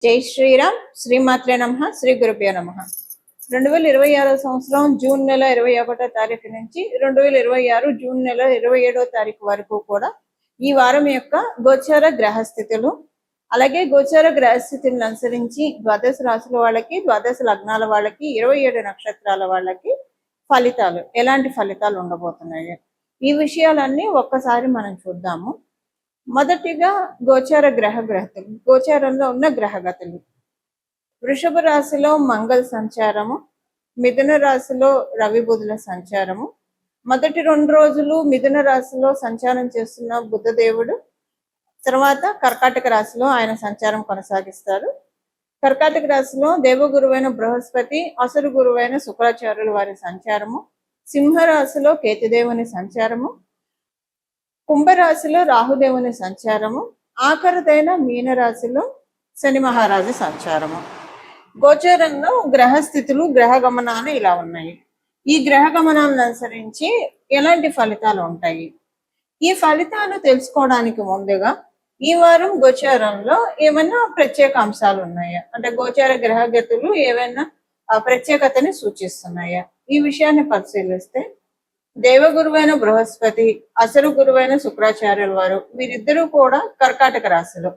జై శ్రీరామ్. శ్రీమాత్రే నమః. శ్రీ గురుభ్యో నమః. 2026 సంవత్సరం జూన్ నెల 21వ తారీఖు నుంచి 2026 జూన్ నెల 27వ తారీఖు వరకు కూడా ఈ వారం యొక్క గోచార గ్రహస్థితులు, అలాగే గోచార గ్రహస్థితులను అనుసరించి ద్వాదశ రాశుల వాళ్ళకి, ద్వాదశ లగ్నాల వాళ్ళకి, 27 నక్షత్రాల వాళ్ళకి ఫలితాలు, ఎలాంటి ఫలితాలు ఉండబోతున్నాయి, ఈ విషయాలన్నీ ఒక్కసారి మనం చూద్దాము. మొదటిగా గోచార గ్రహగతులు, గోచారంలో ఉన్న గ్రహగతులు. వృషభ రాశిలో మంగళ సంచారము, మిథున రాశిలో రవి బుధుల సంచారము. మొదటి 2 రోజులు మిథున రాశిలో సంచారం చేస్తున్న బుధదేవుడు తర్వాత కర్కాటక రాశిలో ఆయన సంచారం కొనసాగిస్తారు. కర్కాటక రాశిలో దేవగురువైన బృహస్పతి, అసురు గురువైన శుక్రాచార్యుల వారి సంచారము. సింహరాశిలో కేతుదేవుని సంచారము. కుంభరాశిలో రాహుదేవుని సంచారము. ఆఖరిదైన మీనరాశిలో శని మహారాజు సంచారము. గోచారంలో గ్రహస్థితులు, గ్రహ గమనాలు ఇలా ఉన్నాయి. ఈ గ్రహ గమనాలను అనుసరించి ఎలాంటి ఫలితాలు ఉంటాయి, ఈ ఫలితాలు తెలుసుకోవడానికి ముందుగా ఈ వారం గోచారంలో ఏమైనా ప్రత్యేక అంశాలు ఉన్నాయా, అంటే గోచార గ్రహగతులు ఏమైనా ప్రత్యేకతని సూచిస్తున్నాయా, ఈ విషయాన్ని పరిశీలిస్తే దేవగురువైన బృహస్పతి, అసలు గురువైన శుక్రాచార్యుల వారు వీరిద్దరూ కూడా కర్కాటక రాశిలో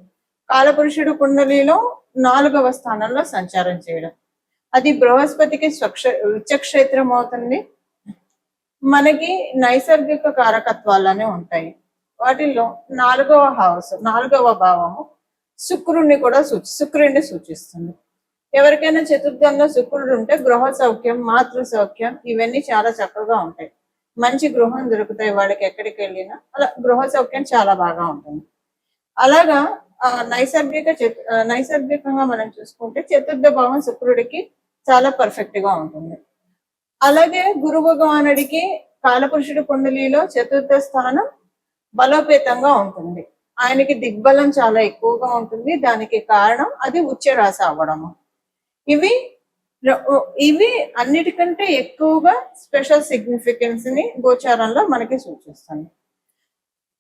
కాలపురుషుడు కుండలిలో 4వ స్థానంలో సంచారం చేయడం, అది బృహస్పతికి ఉచ్చక్షేత్రం అవుతుంది. మనకి నైసర్గిక కారకత్వాలనే ఉంటాయి. వాటిల్లో 4వ హౌస్, 4వ భావము శుక్రుడిని సూచిస్తుంది. ఎవరికైనా చతుర్థంలో శుక్రుడు ఉంటే గృహ సౌఖ్యం, మాతృ సౌఖ్యం ఇవన్నీ చాలా చక్కగా ఉంటాయి. మంచి గృహం దొరుకుతాయి వాళ్ళకి, ఎక్కడికి వెళ్ళినా అలా గృహ సౌఖ్యం చాలా బాగా ఉంటుంది. అలాగా నైసర్గికంగా మనం చూసుకుంటే చతుర్థ భావం శుక్రుడికి చాలా పర్ఫెక్ట్ గా ఉంటుంది. అలాగే గురు భగవానుడికి కాలపురుషుడి కుండలిలో చతుర్థ స్థానం బలోపేతంగా ఉంటుంది. ఆయనకి దిగ్బలం చాలా ఎక్కువగా ఉంటుంది. దానికి కారణం అది ఉచ్చ రాశి అవ్వడము. ఇవి అన్నిటికంటే ఎక్కువగా స్పెషల్ సిగ్నిఫికెన్స్ ని గోచారంలో మనకి సూచిస్తుంది.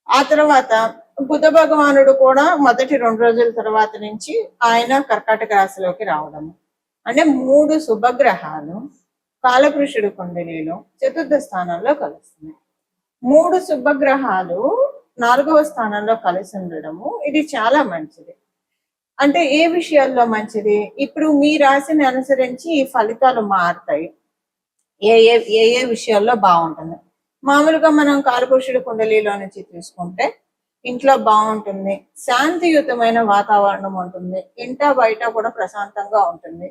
ఆ తర్వాత బుధ భగవానుడు కూడా మొదటి 2 రోజుల తర్వాత నుంచి ఆయన కర్కాటక రాశిలోకి రావడము. అంటే 3 శుభగ్రహాలు కాలపురుషుడు కుండలిలో చతుర్థ స్థానంలో కలుస్తున్నాయి. 3 శుభగ్రహాలు 4వ స్థానంలో కలిసి ఉండడము ఇది చాలా మంచిది. అంటే ఏ విషయాల్లో మంచిది, ఇప్పుడు మీ రాశిని అనుసరించి ఈ ఫలితాలు మారుతాయి. ఏ ఏ ఏ విషయాల్లో బాగుంటుంది. మామూలుగా మనం కాలపురుషుడి కుండలిలో నుంచి తీసుకుంటే ఇంట్లో బాగుంటుంది, శాంతియుతమైన వాతావరణం ఉంటుంది, ఇంట బయట కూడా ప్రశాంతంగా ఉంటుంది.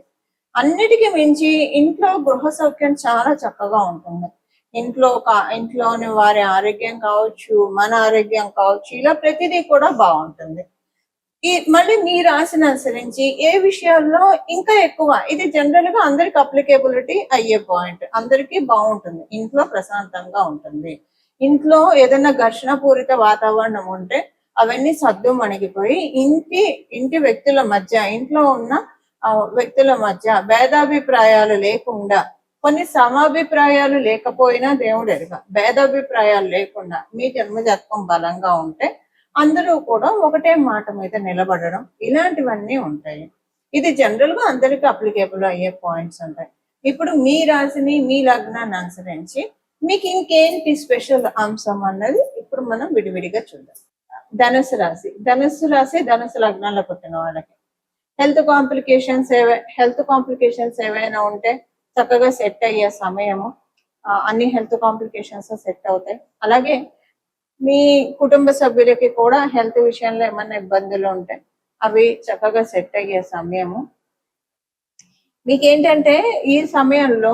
అన్నిటికీ మించి ఇంట్లో గృహ సౌఖ్యం చాలా చక్కగా ఉంటుంది. ఇంట్లోని వారి ఆరోగ్యం కావచ్చు, మన ఆరోగ్యం కావచ్చు, ఇలా ప్రతిదీ కూడా బాగుంటుంది. మళ్ళీ మీ రాశిని అనుసరించి ఏ విషయాల్లో ఇంకా ఎక్కువ, ఇది జనరల్ గా అందరికి అప్లికేబిలిటీ అయ్యే పాయింట్. అందరికీ బాగుంటుంది, ఇంట్లో ప్రశాంతంగా ఉంటుంది. ఇంట్లో ఏదైనా ఘర్షణ పూరిత వాతావరణం ఉంటే అవన్నీ సద్దు మణిగిపోయి ఇంటి వ్యక్తుల మధ్య, ఇంట్లో ఉన్న వ్యక్తుల మధ్య భేదాభిప్రాయాలు లేకుండా, కొన్ని సమాభిప్రాయాలు లేకపోయినా దేవుడు ఎరుగ, భేదాభిప్రాయాలు లేకుండా మీ జన్మజాతకం బలంగా ఉంటే అందరూ కూడా ఒకటే మాట మీద నిలబడడం, ఇలాంటివన్నీ ఉంటాయి. ఇది జనరల్ గా అందరికి అప్లికేబుల్ అయ్యే పాయింట్స్ ఉంటాయి. ఇప్పుడు మీ రాశిని, మీ లగ్నాన్ని అనుసరించి మీకు ఇంకేంటి స్పెషల్ అంశం అన్నది ఇప్పుడు మనం విడివిడిగా చూద్దాం. ధనుసు రాశి ధనుసు లగ్నాల్లో పుట్టిన వాళ్ళకి హెల్త్ కాంప్లికేషన్స్ ఏవైనా ఉంటే చక్కగా సెట్ అయ్యే సమయము. అన్ని హెల్త్ కాంప్లికేషన్స్ సెట్ అవుతాయి. అలాగే మీ కుటుంబ సభ్యులకి కూడా హెల్త్ విషయంలో ఏమైనా ఇబ్బందులు ఉంటే అవి చక్కగా సెట్ అయ్యే సమయము. మీకేంటంటే ఈ సమయంలో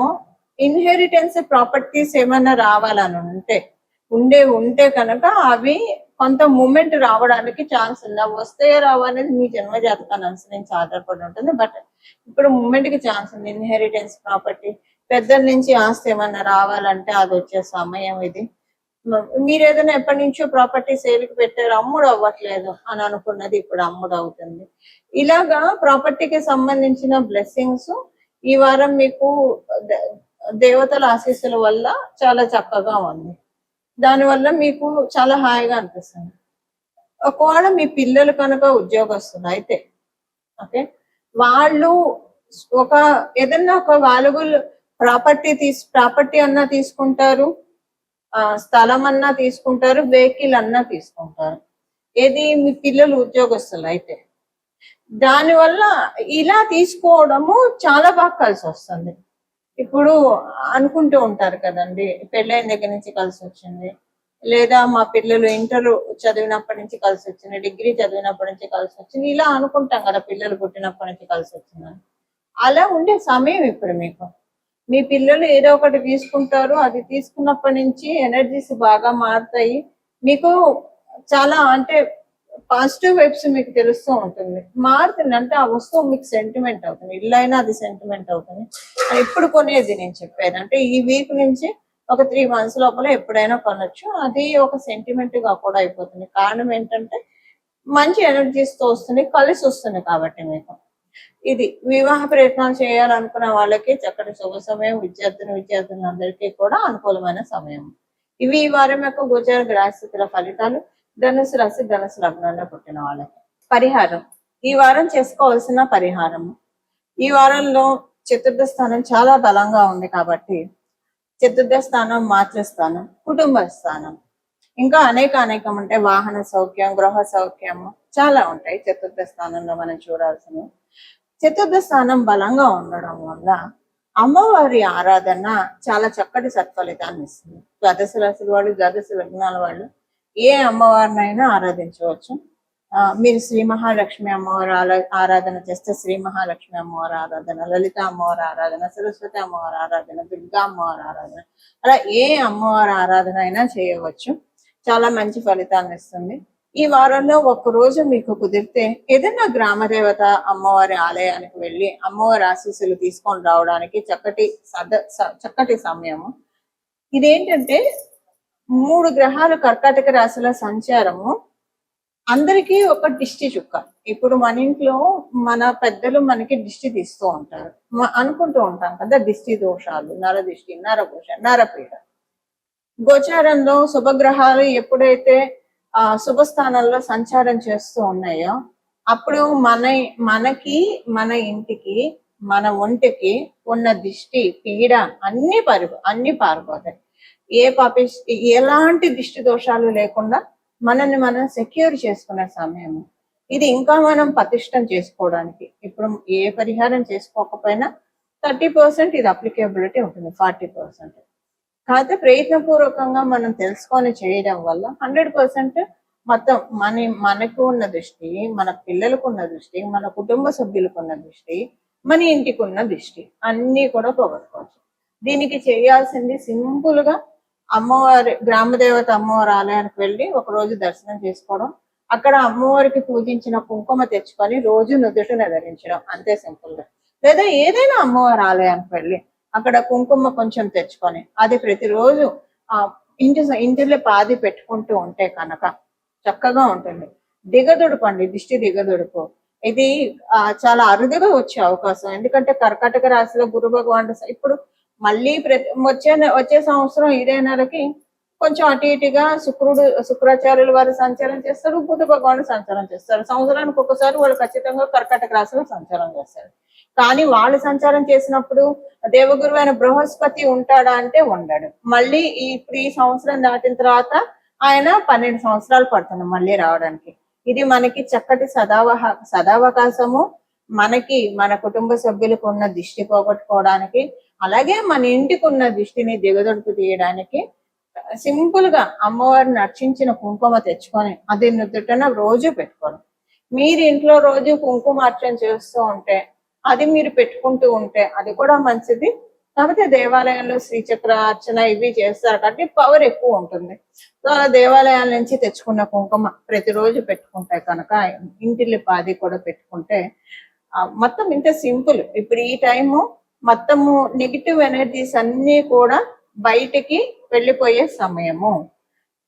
ఇన్హెరిటెన్స్ ప్రాపర్టీస్ ఏమైనా రావాలని ఉంటే కనుక అవి కొంత మూమెంట్ రావడానికి ఛాన్స్ ఉంది. అవి వస్తే రావనేది మీ జన్మజాతకాన్ని అనుసరించి ఆధారపడి ఉంటుంది. బట్ ఇప్పుడు మూమెంట్ కి ఛాన్స్ ఉంది. ఇన్హెరిటెన్స్ ప్రాపర్టీ, పెద్దల నుంచి ఆస్తి ఏమైనా రావాలంటే అది వచ్చే సమయం ఇది. మీరు ఏదైనా ఎప్పటి నుంచో ప్రాపర్టీ సేల్కి పెట్టారు, అమ్ముడు అవ్వట్లేదు అని అనుకున్నది ఇప్పుడు అమ్ముడు అవుతుంది. ఇలాగా ప్రాపర్టీకి సంబంధించిన బ్లెస్సింగ్స్ ఈ వారం మీకు దేవతల ఆశీస్సుల వల్ల చాలా చక్కగా ఉంది. దానివల్ల మీకు చాలా హాయిగా అనిపిస్తుంది. ఒకవేళ మీ పిల్లలు కనుక ఉద్యోగస్తులు అయితే, ఓకే, వాళ్ళు ఒక ఏదన్నా ఒక వాల్యుబుల్ ప్రాపర్టీ అన్నా తీసుకుంటారు, స్థలం అన్నా తీసుకుంటారు, వెహికల్ అన్నా తీసుకుంటారు. ఏది మీ పిల్లలు ఉద్యోగస్తులు అయితే దానివల్ల ఇలా తీసుకోవడము చాలా బాగా కలిసి వస్తుంది. ఇప్పుడు అనుకుంటూ ఉంటారు కదండి, పెళ్ళైన దగ్గర నుంచి కలిసి వచ్చింది, లేదా మా పిల్లలు ఇంటర్ చదివినప్పటి నుంచి కలిసి వచ్చింది, డిగ్రీ చదివినప్పటి నుంచి కలిసి వచ్చింది, ఇలా అనుకుంటాం కదా పిల్లలు పుట్టినప్పటి నుంచి కలిసి వచ్చిందని. అలా ఉండే సమయం ఇప్పుడు మీకు. మీ పిల్లలు ఏదో ఒకటి తీసుకుంటారు, అది తీసుకున్నప్పటి నుంచి ఎనర్జీస్ బాగా మారుతాయి. మీకు చాలా అంటే పాజిటివ్ వైబ్స్ మీకు తెలుస్తూ ఉంటుంది. మారుతుంది అంటే ఆ వస్తువు మీకు సెంటిమెంట్ అవుతుంది, ఇల్లు అయినా అది సెంటిమెంట్ అవుతుంది. ఇప్పుడు కొనేది నేను చెప్పేది అంటే ఈ వీక్ నుంచి ఒక 3 months లోపల ఎప్పుడైనా కొనొచ్చు. అది ఒక సెంటిమెంట్ గా కూడా అయిపోతుంది. కారణం ఏంటంటే మంచి ఎనర్జీస్ తో వస్తుంది, కలిసి వస్తుంది కాబట్టి మీకు. ఇది వివాహ ప్రయత్నాలు చేయాలనుకున్న వాళ్ళకి చక్కటి శుభ సమయం. విద్యార్థులందరికీ కూడా అనుకూలమైన సమయం. ఇవి ఈ వారం యొక్క గోచార గ్రహస్థితుల ఫలితాలు. ధనుసు రాశి, ధనుసు లగ్నంలో పుట్టిన వాళ్ళకి పరిహారం. ఈ వారం చేసుకోవాల్సిన పరిహారము, ఈ వారంలో చతుర్థ స్థానం చాలా బలంగా ఉంది కాబట్టి చతుర్థ స్థానం, మాతృస్థానం, కుటుంబ స్థానం, ఇంకా అనేకం ఉంటాయి. వాహన సౌఖ్యం, గృహ సౌఖ్యము చాలా ఉంటాయి చతుర్థ స్థానంలో మనం చూడాల్సినవి. చతుర్థ స్థానం బలంగా ఉండడం వల్ల అమ్మవారి ఆరాధన చాలా చక్కటి సత్ఫలితాన్ని ఇస్తుంది. ద్వాదశ రాశుల వాళ్ళు, ద్వాదశ లగ్నాల వాళ్ళు ఏ అమ్మవారినైనా ఆరాధించవచ్చు. మీరు శ్రీ మహాలక్ష్మి అమ్మవారి ఆరాధన చేస్తే శ్రీ మహాలక్ష్మి అమ్మవారి ఆరాధన, లలిత అమ్మవారి ఆరాధన, సరస్వతి అమ్మవారి ఆరాధన, దుర్గా అమ్మవారి ఆరాధన, అలా ఏ అమ్మవారి ఆరాధన అయినా చేయవచ్చు. చాలా మంచి ఫలితాన్ని ఇస్తుంది. ఈ వారంలో ఒక్క రోజు మీకు కుదిరితే ఏదైనా గ్రామ దేవత అమ్మవారి ఆలయానికి వెళ్ళి అమ్మవారి ఆశీస్సులు తీసుకొని రావడానికి చక్కటి సమయము. ఇదేంటంటే 3 గ్రహాలు కర్కాటక రాశిలో సంచారము అందరికీ ఒక దిష్టి చుక్క. ఇప్పుడు మన ఇంట్లో మన పెద్దలు మనకి దిష్టి తీస్తూ ఉంటారు, అనుకుంటూ ఉంటాం కదా, దిష్టి దోషాలు, నరదిష్టి, నరఘోష, నరపీడ. గోచారంలో శుభగ్రహాలు ఎప్పుడైతే శుభస్థానంలో సంచారం చేస్తూ ఉన్నాయో అప్పుడు మనకి, మన ఇంటికి, మన ఒంటికి ఉన్న దిష్టి, పీడ అన్ని పారిపోతాయి. ఎలాంటి దిష్టి దోషాలు లేకుండా మనల్ని మనం సెక్యూర్ చేసుకునే సమయము ఇది. ఇంకా మనం పటిష్టం చేసుకోవడానికి ఇప్పుడు ఏ పరిహారం చేసుకోకపోయినా 30% ఇది అప్లికేబిలిటీ ఉంటుంది, 40%. కాకపోతే ప్రయత్నపూర్వకంగా మనం తెలుసుకొని చేయడం వల్ల 100% మొత్తం మనకు ఉన్న దృష్టి, మన పిల్లలకు ఉన్న దృష్టి, మన కుటుంబ సభ్యులకు ఉన్న దృష్టి, మన ఇంటికి ఉన్న దృష్టి అన్ని కూడా పోగొట్టుకోవచ్చు. దీనికి చేయాల్సింది సింపుల్ గా అమ్మవారి గ్రామదేవత అమ్మవారి ఆలయానికి వెళ్ళి ఒక రోజు దర్శనం చేసుకోవడం, అక్కడ అమ్మవారికి పూజించిన కుంకుమ తెచ్చుకొని రోజు నుదుటిన ధరించడం, అంతే సింపుల్ గా. లేదా ఏదైనా అమ్మవారి ఆలయానికి వెళ్ళి అక్కడ కుంకుమ కొంచెం తెచ్చుకొని అది ప్రతిరోజు ఇంటిలో పాది పెట్టుకుంటూ ఉంటే కనుక చక్కగా ఉంటుంది. దిగదుడుపండి, దిష్టి దిగదుడుపు. ఇది చాలా అరుదుగా వచ్చే అవకాశం. ఎందుకంటే కర్కాటక రాశిలో గురు భగవానుడు ఇప్పుడు మళ్ళీ వచ్చే సంవత్సరం ఇదే నెలకి కొంచెం అటు ఇటుగా శుక్రాచార్యుల వారు సంచారం చేస్తారు, బుధ భగవానుడు సంచారం చేస్తారు. సంవత్సరానికి ఒకసారి వాళ్ళు ఖచ్చితంగా కర్కాటక రాశిలో సంచారం చేస్తారు. కానీ వాళ్ళు సంచారం చేసినప్పుడు దేవగురు అయిన బృహస్పతి ఉంటాడా అంటే ఉండడు. మళ్ళీ ఇప్పుడు ఈ సంవత్సరం దాటిన తర్వాత ఆయన 12 సంవత్సరాలు పడుతుంది మళ్ళీ రావడానికి. ఇది మనకి చక్కటి సదావకాశము. మనకి, మన కుటుంబ సభ్యులకు ఉన్న దిష్టి పోగొట్టుకోవడానికి, అలాగే మన ఇంటికి ఉన్న దిష్టిని దిగదొడుపు తీయడానికి సింపుల్ గా అమ్మవారిని అర్చించిన కుంకుమ తెచ్చుకొని అది నుదుటన రోజు పెట్టుకోవడం. మీరు ఇంట్లో రోజు కుంకుమ అర్చన చేస్తూ ఉంటే, అది మీరు పెట్టుకుంటూ ఉంటే అది కూడా మంచిది. కాకపోతే దేవాలయంలో శ్రీచక్ర అర్చన ఇవి చేస్తారు కాబట్టి పవర్ ఎక్కువ ఉంటుంది. సో అలా దేవాలయాల నుంచి తెచ్చుకున్న కుంకుమ ప్రతిరోజు పెట్టుకుంటే కనుక, ఇంటిల్లి పాది కూడా పెట్టుకుంటే మొత్తం ఇంత సింపుల్. ఇప్పుడు ఈ టైము మొత్తము నెగిటివ్ ఎనర్జీస్ అన్ని కూడా బయటికి వెళ్ళిపోయే సమయము.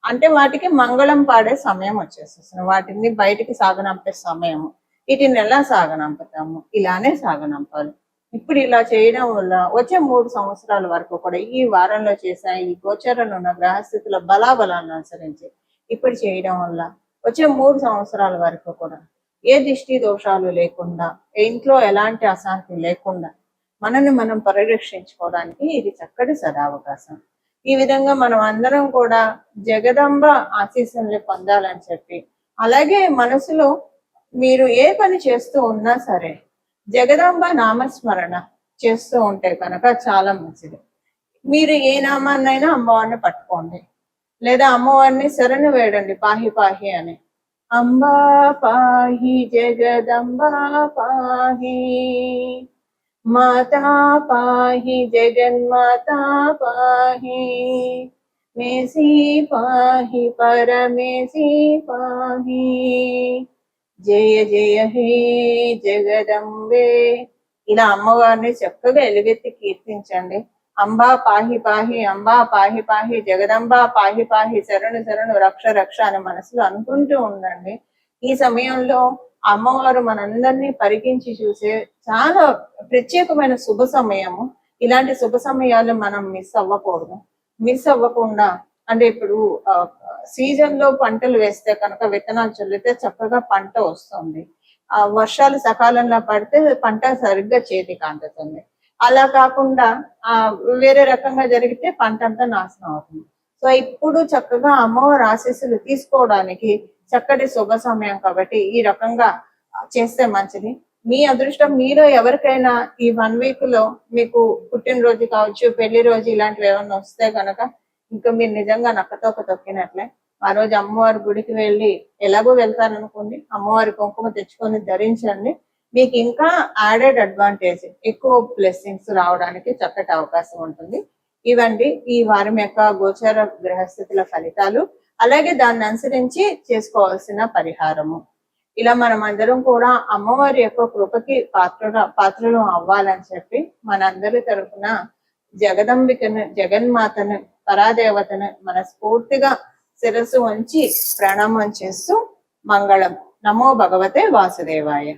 అంటే వాటికి మంగళం పాడే సమయం వచ్చేసేస్తుంది, వాటిని బయటికి సాగనంపే సమయము. వీటిని ఎలా సాగనంపుతాము? ఇలానే సాగనంపాలి. ఇప్పుడు ఇలా చేయడం వల్ల వచ్చే 3 సంవత్సరాల వరకు కూడా ఈ వారంలో చేసే ఈ గోచరంలో ఉన్న గ్రహస్థితుల బలాబలాన్ని అనుసరించి ఇప్పుడు చేయడం వల్ల వచ్చే 3 సంవత్సరాల వరకు కూడా ఏ దిష్టి దోషాలు లేకుండా, ఇంట్లో ఎలాంటి అశాంతి లేకుండా మనల్ని మనం పరిరక్షించుకోవడానికి ఇది చక్కటి సదావకాశం. ఈ విధంగా మనం అందరం కూడా జగదంబ ఆశీస్సుల్ని పొందాలని చెప్పి, అలాగే మనసులో మీరు ఏ పని చేస్తూ ఉన్నా సరే జగదంబ నామస్మరణ చేస్తూ ఉంటే కనుక చాలా మంచిది. మీరు ఏ నామాన్నైనా అమ్మవారిని పట్టుకోండి, లేదా అమ్మవారిని శరణు వేడండి, పాహి పాహి అని. అంబా పాహి జగదంబా పాహి, మాతా పాహి జగన్మాతా పాహి, మేసి పాహి పరమేసి పాహి, జయ జయ హే జగదంబే. ఇలా అమ్మవారిని చక్కగా ఎలుగెత్తి కీర్తించండి. అంబా పాహి పాహి, అంబా పాహి పాహి, జగదంబా పాహి పాహి, శరణు శరణు, రక్ష రక్ష అని మనసులో అనుకుంటూ ఉండండి. ఈ సమయంలో అమ్మవారు మనందరినీ పరికించి చూసే చాలా ప్రత్యేకమైన శుభ సమయము. ఇలాంటి శుభ సమయాలు మనం మిస్ అవ్వకూడదు. మిస్ అవ్వకుండా, అంటే ఇప్పుడు సీజన్ లో పంటలు వేస్తే కనుక విత్తనాలు చల్లితే చక్కగా పంట వస్తుంది. వర్షాలు సకాలంలో పడితే పంట సరిగ్గా చేతికి అందుతుంది. అలా కాకుండా వేరే రకంగా జరిగితే పంట అంతా నాశనం అవుతుంది. సో ఇప్పుడు చక్కగా అమ్మవారి ఆశీస్సులు తీసుకోవడానికి చక్కటి శుభ సమయం కాబట్టి ఈ రకంగా చేస్తే మంచిది. మీ అదృష్టం, మీలో ఎవరికైనా ఈ 1 వీక్ లో మీకు పుట్టినరోజు కావచ్చు, పెళ్లి రోజు ఇలాంటివి ఏమన్నా వస్తే కనుక ఇంకా మీరు నిజంగా నక్కతోక తొక్కినట్లే. ఆ రోజు అమ్మవారి గుడికి వెళ్ళి, ఎలాగో వెళ్తారనుకోండి, అమ్మవారి కుంకుమ తెచ్చుకొని ధరించండి. మీకు ఇంకా యాడెడ్ అడ్వాంటేజ్, ఎక్కువ బ్లెస్సింగ్స్ రావడానికి చక్కటి అవకాశం ఉంటుంది. ఇవండి ఈ వారం యొక్క గోచార గ్రహస్థితుల ఫలితాలు, అలాగే దాన్ని అనుసరించి చేసుకోవాల్సిన పరిహారము. ఇలా మనం అందరం కూడా అమ్మవారి యొక్క కృపకి పాత్రలు అవ్వాలని చెప్పి మనందరి తరఫున జగదంబికను, జగన్మాతను, పరాదేవతను మనస్ఫూర్తిగా శిరస్సు వంచి ప్రణామం చేస్తూ మంగళం. నమో భగవతే వాసుదేవాయ.